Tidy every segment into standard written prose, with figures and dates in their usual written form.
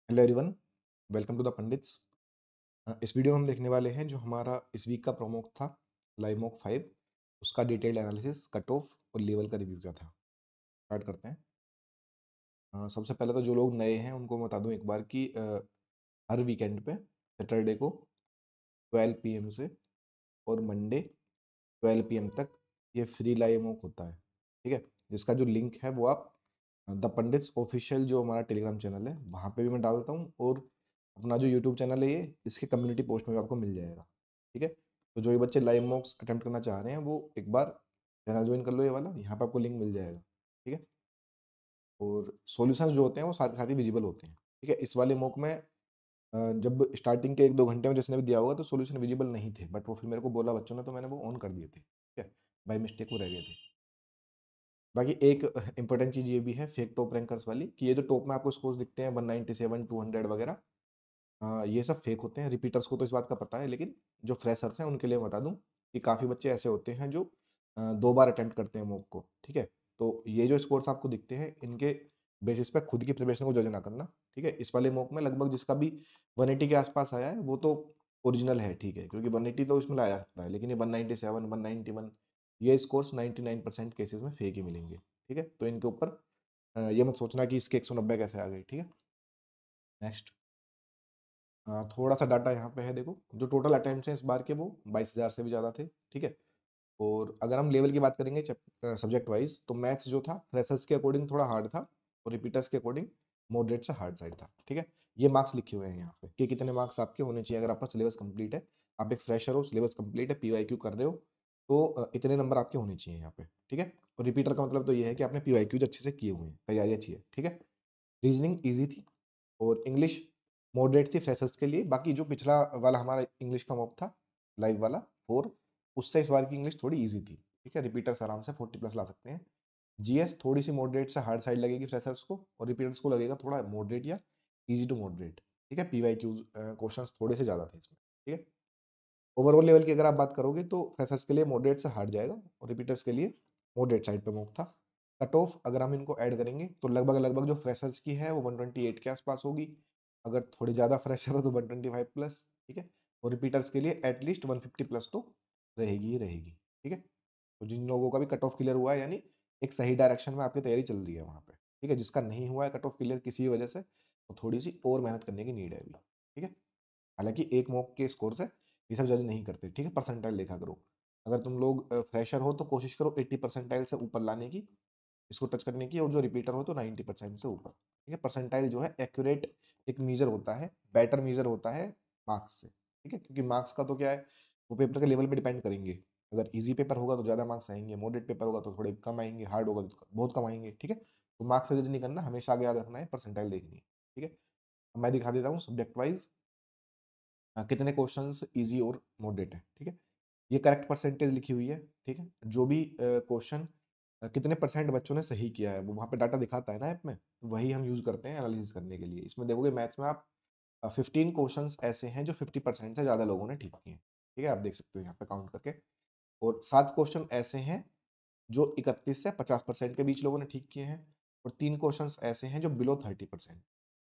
Hello everyone, welcome to the Pandits. इस video में हम देखने वाले हैं जो हमारा इस वीक का प्रोमोक था, लाइव मॉक 5। उसका डिटेल्ड एनालिसिस, कट ऑफ और लेवल का रिव्यू क्या था। स्टार्ट करते हैं। सबसे पहले तो जो लोग नए हैं उनको बता दूं एक बार कि हर वीकेंड पे सैटरडे को 12 PM से और मंडे 12 PM तक ये फ्री लाइव मॉक होता है। ठीक है, जिसका जो लिंक है वो आप द पंडित्स ऑफिशियल जो हमारा टेलीग्राम चैनल है वहाँ पे भी मैं डालता हूँ, और अपना जो यूट्यूब चैनल है ये इसके कम्युनिटी पोस्ट में भी आपको मिल जाएगा। ठीक है, तो जो ये बच्चे लाइव मॉक्स अटेम्प्ट करना चाह रहे हैं वो एक बार चैनल ज्वाइन कर लो, ये वाला, यहाँ पे आपको लिंक मिल जाएगा। ठीक है, और सॉल्यूशंस जो होते हैं वो साथ साथ ही विजिबल होते हैं। ठीक है, इस वाले मॉक में जब स्टार्टिंग के 1-2 घंटे में जिसने भी दिया होगा तो सॉल्यूशन विजिबल नहीं थे, बट वो फिर मेरे को बोला बच्चों ने, तो मैंने वो ऑन कर दिए थे। ठीक है, बाई मिस्टेक वो रह गए थे। बाकी एक इंपॉर्टेंट चीज़ ये भी है फेक टॉप रैंकर्स वाली, कि ये जो टॉप में आपको स्कोर्स दिखते हैं 197, 200 वगैरह, ये सब फेक होते हैं। रिपीटर्स को तो इस बात का पता है, लेकिन जो फ्रेशर्स हैं उनके लिए बता दूं कि काफ़ी बच्चे ऐसे होते हैं जो 2 बार अटेम्प्ट करते हैं मॉक को। ठीक है, तो ये जो स्कोर्स आपको दिखते हैं इनके बेसिस पे खुद की प्रिपरेशन को जज ना करना। ठीक है, इस वाले मॉक में लगभग जिसका भी 180 के आसपास आया है वो तो ओरिजिनल है। ठीक है, क्योंकि 180 तो इसमें लाया जा सकता है, लेकिन ये 197, 191, ये स्कोर्स 99% केसेस में फेक ही मिलेंगे। ठीक है, तो इनके ऊपर ये मत सोचना कि इसके 190 कैसे आ गए। ठीक है, नेक्स्ट। थोड़ा सा डाटा यहाँ पे है, देखो जो टोटल अटेम्प्ट्स हैं इस बार के वो 22,000 से भी ज़्यादा थे। ठीक है, और अगर हम लेवल की बात करेंगे सब्जेक्ट वाइज, तो मैथ्स जो था फ्रेशर्स के अकॉर्डिंग थोड़ा हार्ड था, और रिपीटर्स के अकॉर्डिंग मॉडरेट से हार्ड साइड था। ठीक है, ये मार्क्स लिखे हुए हैं यहाँ पे कि कितने मार्क्स आपके होने चाहिए अगर आपका सिलेबस कंप्लीट है। आप एक फ्रेशर हो, सिलेबस कंप्लीट है, PYQ कर रहे हो, तो इतने नंबर आपके होने चाहिए यहाँ पे। ठीक है, और रिपीटर का मतलब तो ये है कि आपने PYQs अच्छे से किए हुए हैं, तैयारी अच्छी है। ठीक है, रीजनिंग ईजी थी, और इंग्लिश मॉडरेट थी फ्रेशर्स के लिए। बाकी जो पिछला वाला हमारा इंग्लिश का मॉक था, लाइव वाला 4, उससे इस बार की इंग्लिश थोड़ी इजी थी। ठीक है, रिपीटर्स आराम से 40+ ला सकते हैं। GS थोड़ी सी मॉडरेट से हार्ड साइड लगेगी फ्रेशर्स को, और रिपीटर्स को लगेगा थोड़ा मॉडरेट या इजी टू मॉडरेट। ठीक है, PYQs क्वेश्चंस थोड़े से ज़्यादा थे इसमें। ठीक है, ओवरऑल लेवल की अगर आप बात करोगे तो फ्रेशर्स के लिए मॉडरेट से हार्ड जाएगा, और रिपीटर्स के लिए मॉडरेट साइड पे मॉक था। कट ऑफ अगर हम इनको ऐड करेंगे तो लगभग लगभग जो फ्रेशर्स की है वो 128 के आसपास होगी। अगर थोड़ी ज़्यादा फ्रेशर हो तो 125+। ठीक है, और रिपीटर्स के लिए एटलीस्ट 150+ तो रहेगी ही रहेगी। ठीक है, तो जिन लोगों का भी कट ऑफ क्लियर हुआ है, यानी एक सही डायरेक्शन में आपकी तैयारी चल रही है वहाँ पे। ठीक है, जिसका नहीं हुआ है कट ऑफ क्लियर किसी वजह से, तो थोड़ी सी और मेहनत करने की नीड है अभी। ठीक है, हालांकि एक मॉक के स्कोर से ये सब जज नहीं करते। ठीक है, परसेंटाइल देखा करो। अगर तुम लोग फ्रेशर हो तो कोशिश करो 80% से ऊपर लाने की, इसको टच करने की, और जो रिपीटर हो तो 90% से ऊपर। ठीक है, परसेंटाइल जो है एक्यूरेट एक मीजर होता है, बेटर मीजर होता है मार्क्स से। ठीक है, क्योंकि मार्क्स का तो क्या है, वो पेपर के लेवल पे डिपेंड करेंगे। अगर इजी पेपर होगा तो ज़्यादा मार्क्स आएंगे, मॉडरेट पेपर होगा तो थोड़े कम आएंगे, हार्ड होगा तो बहुत कम आएंगे। ठीक है, तो मार्क्स से जज नहीं करना, हमेशा आगे याद रखना है, परसेंटाइल देखनी है। ठीक है, अब मैं दिखा देता हूँ सब्जेक्ट वाइज कितने क्वेश्चंस इजी और मॉडरेट है। ठीक है, ये करेक्ट परसेंटेज लिखी हुई है। ठीक है, जो भी क्वेश्चन कितने परसेंट बच्चों ने सही किया है वो वहाँ पे डाटा दिखाता है ना ऐप में, तो वही हम यूज करते हैं एनालिसिस करने के लिए। इसमें देखोगे मैथ्स में आप 15 क्वेश्चंस ऐसे हैं जो 50% से ज़्यादा लोगों ने ठीक किए हैं। ठीक है, आप देख सकते हो यहाँ पे काउंट करके, और 7 क्वेश्चन ऐसे हैं जो 31 से 50% के बीच लोगों ने ठीक किए हैं, और 3 क्वेश्चंस ऐसे हैं जो बिलो 30%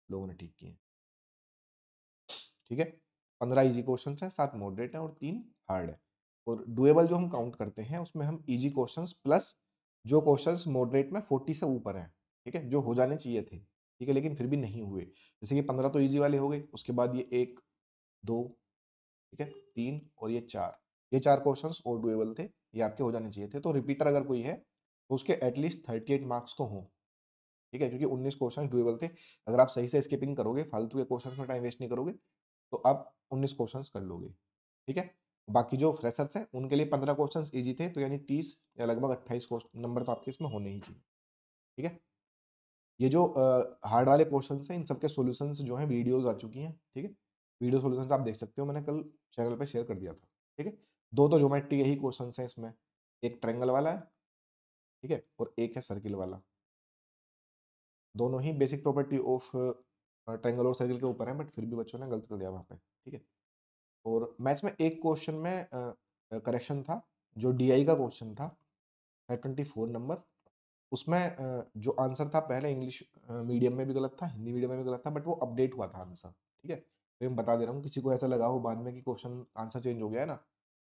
लोगों ने ठीक किए हैं। ठीक है, 15 इजी क्वेश्चन है, 7 मॉडरेट है और 3 हार्ड है। और डुएबल जो हम काउंट करते हैं उसमें हम इजी क्वेश्चंस प्लस जो क्वेश्चंस मॉडरेट में 40 से ऊपर हैं, ठीक है, जो हो जाने चाहिए थे, ठीक है, लेकिन फिर भी नहीं हुए, जैसे कि 15 तो इजी वाले हो गए, उसके बाद ये 1, 2, ठीक है, 3 और ये चार क्वेश्चंस और डुएबल थे, ये आपके हो जाने चाहिए थे। तो रिपीटर अगर कोई है तो उसके एटलीस्ट 38 मार्क्स तो हों। ठीक है, क्योंकि 19 क्वेश्चन डुएबल थे। अगर आप सही से स्किपिंग करोगे, फालतू के क्वेश्चंस में टाइम वेस्ट नहीं करोगे, तो आप 19 क्वेश्चंस कर लोगे। ठीक है, बाकी जो फ्रेशर्स हैं उनके लिए 15 क्वेश्चंस इजी थे, तो यानी 30 या लगभग 28 क्वेश्चन नंबर तो आपके इसमें होने ही चाहिए। ठीक है, ये जो हार्ड वाले क्वेश्चंस हैं इन सबके सॉल्यूशंस जो हैं वीडियोस आ चुकी हैं। ठीक है, वीडियो सॉल्यूशंस आप देख सकते हो, मैंने कल चैनल पे शेयर कर दिया था। ठीक है, दो तो ज्योमेट्री के ही क्वेश्चंस हैं इसमें, एक ट्रायंगल वाला है, ठीक है, और एक है सर्किल वाला। दोनों ही बेसिक प्रॉपर्टी ऑफ ट्रायंगल और सर्किल के ऊपर है, बट फिर भी बच्चों ने गलत कर दिया वहाँ पे। ठीक है, और मैथ्स में एक क्वेश्चन में करेक्शन था, जो DI का क्वेश्चन था 524 नंबर, उसमें जो आंसर था पहले इंग्लिश मीडियम में भी गलत था, हिंदी मीडियम में भी गलत था, बट वो अपडेट हुआ था आंसर, ठीक है? तो मैं बता दे रहा हूँ, किसी को ऐसा लगा हो बाद में कि क्वेश्चन आंसर चेंज हो गया है ना,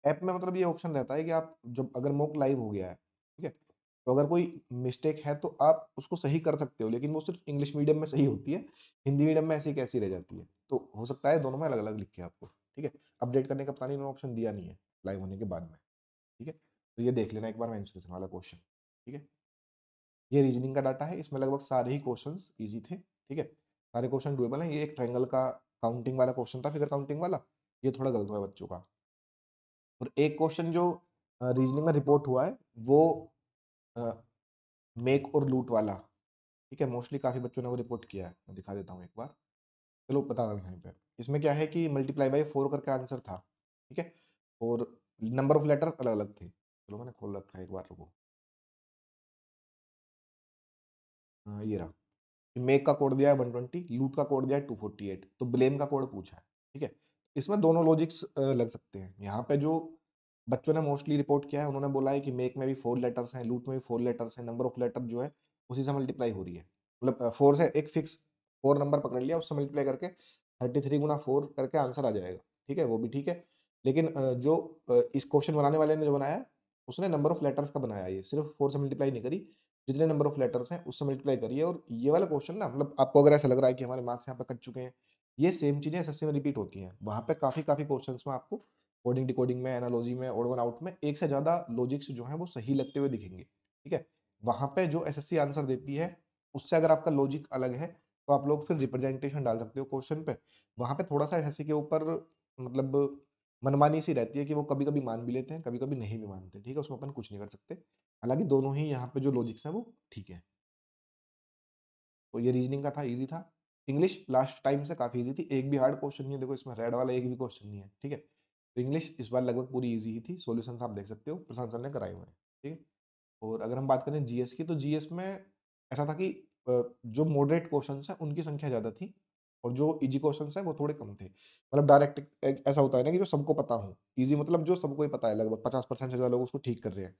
ऐप में मतलब ये ऑप्शन रहता है कि आप जब अगर मॉक लाइव हो गया है, ठीक है? तो अगर कोई मिस्टेक है तो आप उसको सही कर सकते हो, लेकिन वो सिर्फ इंग्लिश मीडियम में सही होती है, हिंदी मीडियम में ऐसी कैसी रह जाती है। तो हो सकता है दोनों में अलग-अलग लिखे आपको, ठीक है? अपडेट करने का पता नहीं इन्होंने ऑप्शन दिया नहीं है, लाइव होने के बाद में, ठीक है? तो ये देख लेना एक बार मेंशुरेशन वाला क्वेश्चन, ठीक है? ये रीजनिंग का डाटा है, इसमें लगभग सारे ही क्वेश्चंस ईज़ी थे, ठीक है? सारे क्वेश्चन डूएबल हैं, ये एक ट्रायंगल का काउंटिंग वाला क्वेश्चन था, फिगर काउंटिंग वाला, ये थोड़ा गलत हुआ है बच्चों का। और एक क्वेश्चन जो रीजनिंग में रिपोर्ट हुआ है, वो अ, मेक और लूट वाला, ठीक है? मोस्टली काफ़ी बच्चों ने वो रिपोर्ट किया है, मैं दिखा देता हूँ एक बार। चलो बता रहा हूँ यहाँ पे। इसमें क्या है कि मल्टीप्लाई बाय 4 करके आंसर था, ठीक है? और नंबर ऑफ लेटर्स अलग-अलग थे। चलो मैंने खोल रखा है एक बार रुको। ये रहा। मेक का कोड दिया है 120, लूट का कोड दिया है 248, तो ब्लेम का कोड पूछा है, ठीक है? इसमें दोनों लॉजिक्स लग सकते हैं। यहाँ पे जो बच्चों ने मोस्टली रिपोर्ट किया है, उन्होंने बोला है कि मेक में भी 4 लेटर्स हैं, लूट में भी 4 लेटर्स हैं, नंबर ऑफ लेटर जो है उसी से मल्टीप्लाई हो रही है। मतलब 4 से एक फिक्स 4 नंबर पकड़ लिया, उससे मल्टीप्लाई करके 33 गुना 4 करके आंसर आ जाएगा, ठीक है? वो भी ठीक है। लेकिन जो इस क्वेश्चन बनाने वाले ने जो बनाया है, उसने नंबर ऑफ लेटर्स का बनाया है ये, सिर्फ 4 से मल्टीप्लाई नहीं करी, जितने नंबर ऑफ लेटर्स हैं उससे मल्टीप्लाई करिए। और ये वाला क्वेश्चन ना, मतलब आपको अगर ऐसा लग रहा है कि हमारे मार्क्स यहाँ पे कट चुके हैं, ये सेम चीजें एसएससी में रिपीट होती हैं। वहां पे काफी काफी क्वेश्चंस में आपको कोडिंग डिकोडिंग में, एनालॉजी में, ओड वन आउट में एक से ज्यादा लॉजिक्स जो है वो सही लगते हुए दिखेंगे, ठीक है? वहां पे जो एसएससी आंसर देती है, उससे अगर आपका लॉजिक अलग है तो आप लोग फिर रिप्रेजेंटेशन डाल सकते हो क्वेश्चन पे। वहां पे थोड़ा सा एसएससी के ऊपर मतलब मनमानी सी रहती है कि वो कभी कभी मान भी लेते हैं, कभी कभी नहीं भी मानते, ठीक है? उसमें अपन कुछ नहीं कर सकते। हालांकि दोनों ही यहाँ पे जो लॉजिक्स हैं वो ठीक है। तो ये रीजनिंग का था, इजी था। इंग्लिश लास्ट टाइम से काफ़ी इजी थी, एक भी हार्ड क्वेश्चन नहीं है, देखो इसमें रेड वाला एक भी क्वेश्चन नहीं है, ठीक है? तो इंग्लिश इस बार लगभग पूरी इजी ही थी, सॉल्यूशंस आप देख सकते हो, प्रशांत सर ने कराए हुए हैं, ठीक है? और अगर हम बात करें जीएस की, तो जीएस में ऐसा था कि जो मॉडरेट क्वेश्चंस हैं उनकी संख्या ज़्यादा थी, और जो इजी क्वेश्चंस हैं वो थोड़े कम थे। मतलब डायरेक्ट ऐसा होता है ना कि जो सबको पता हो, इजी मतलब जो सबको ही पता है, लगभग 50% से ज़्यादा लोग उसको ठीक कर रहे हैं।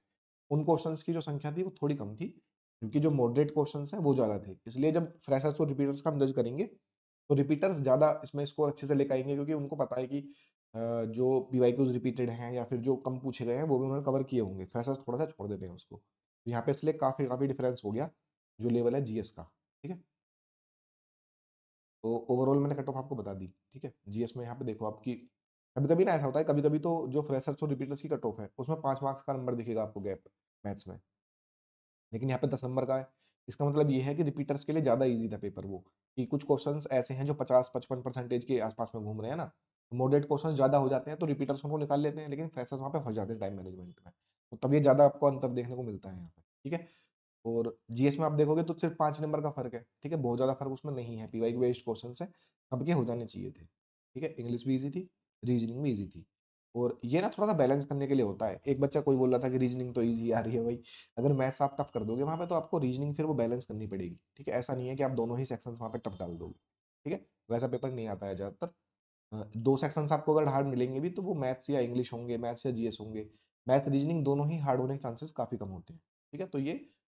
उन क्वेश्चंस की जो संख्या थी वो थोड़ी कम थी, क्योंकि जो मॉडरेट क्वेश्चंस हैं वो ज़्यादा थे। इसलिए जब फ्रेशर्स और रिपीटर्स का हम जज करेंगे, तो रिपीटर्स ज़्यादा इसमें स्कोर अच्छे से लेके आएँगे, क्योंकि उनको पता है कि जो पीवाईक्यूज़ रिपीटेड हैं या फिर जो कम पूछे गए हैं वो भी उन्होंने कवर किए होंगे। फ्रेशर्स थोड़ा-सा छोड़ देते हैं उसको। तो यहाँ पे इसलिए काफ़ी काफ़ी डिफरेंस हो गया, जो लेवल है जीएस का, ठीक है? तो ओवरऑल मैंने कट ऑफ आपको बता दी, ठीक है? जीएस में यहाँ पे देखो आपकी कभी-कभी ना ऐसा होता है, कभी-कभी तो जो फ्रेशर्स और रिपीटर्स की कट ऑफ है, उसमें 5 मार्क्स का नंबर दिखेगा आपको गैप मैथ्स में। लेकिन यहाँ पे 10 नंबर का है। इसका मतलब ये है कि रिपीटर्स के लिए ज़्यादा ईज़ी था पेपर वो, कि कुछ क्वेश्चन्स ऐसे हैं जो 50-55% के आस-पास में घूम रहे हैं ना, मॉडरेट क्वेश्चन्स ज़्यादा हो जाते हैं तो रिपीटर्स उनको निकाल लेते हैं, लेकिन फ्रेशर्स वहाँ पे फँस जाते हैं टाइम मैनेजमेंट में। तो तब ये ज़्यादा आपको अंतर देखने को मिलता है यहाँ पे, ठीक है? और जीएस में आप देखोगे तो सिर्फ 5 नंबर का फ़र्क है, ठीक है? बहुत ज़्यादा फ़र्क उसमें नहीं है, पीवाईक्यू बेस्ड क्वेश्चन्स हैं, सबके हो जाने चाहिए थे, ठीक है? इंग्लिश भी ईज़ी थी, रीजनिंग भी ईज़ी थी। और ये ना थोड़ा-सा बैलेंस करने के लिए होता है। एक बच्चा कोई बोल रहा था कि रीजनिंग तो ईज़ी आ रही है भाई, अगर मैथ्स आप टफ कर दोगे वहाँ पे तो आपको रीजनिंग फिर वो बैलेंस करनी पड़ेगी, ठीक है? ऐसा नहीं है कि आप दोनों ही सेक्शंस वहाँ पे टफ डाल दोगे, ठीक है? वैसा पेपर नहीं आता है ज़्यादातर। 2 सेक्शंस आपको अगर हार्ड मिलेंगे भी तो वो मैथ्स या इंग्लिश होंगे, मैथ्स या जीएस होंगे। मैथ्स, रीजनिंग दोनों ही हार्ड होने के चांसेस काफ़ी कम होते हैं, ठीक है? तो ये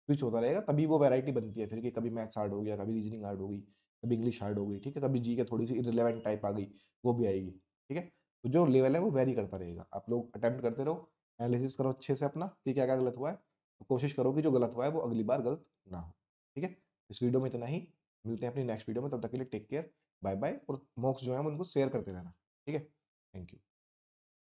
स्विच होता रहेगा, तभी वो वैरायटी बनती है फिर कि कभी मैथ्स हार्ड हो गया, कभी रीजनिंग हार्ड हो गई, कभी इंग्लिश हार्ड हो गई, ठीक है? कभी जीके थोड़ी-सी इर्रेलेवेंट टाइप आ गई, वो भी आएगी, ठीक है? तो जो लेवल है वो वैरी करता रहेगा। आप लोग अटेम्प्ट करते रहो, एनालिसिस करो अच्छे से अपना कि क्या-क्या गलत हुआ है। तो कोशिश करो कि जो गलत हुआ है वो अगली बार गलत ना हो, ठीक है? इस वीडियो में इतना ही, मिलते हैं अपनी नेक्स्ट वीडियो में, तब तक के लिए टेक केयर, बाय-बाय। और मॉक्स जो हैं उनको शेयर करते रहना, ठीक है? Thank you.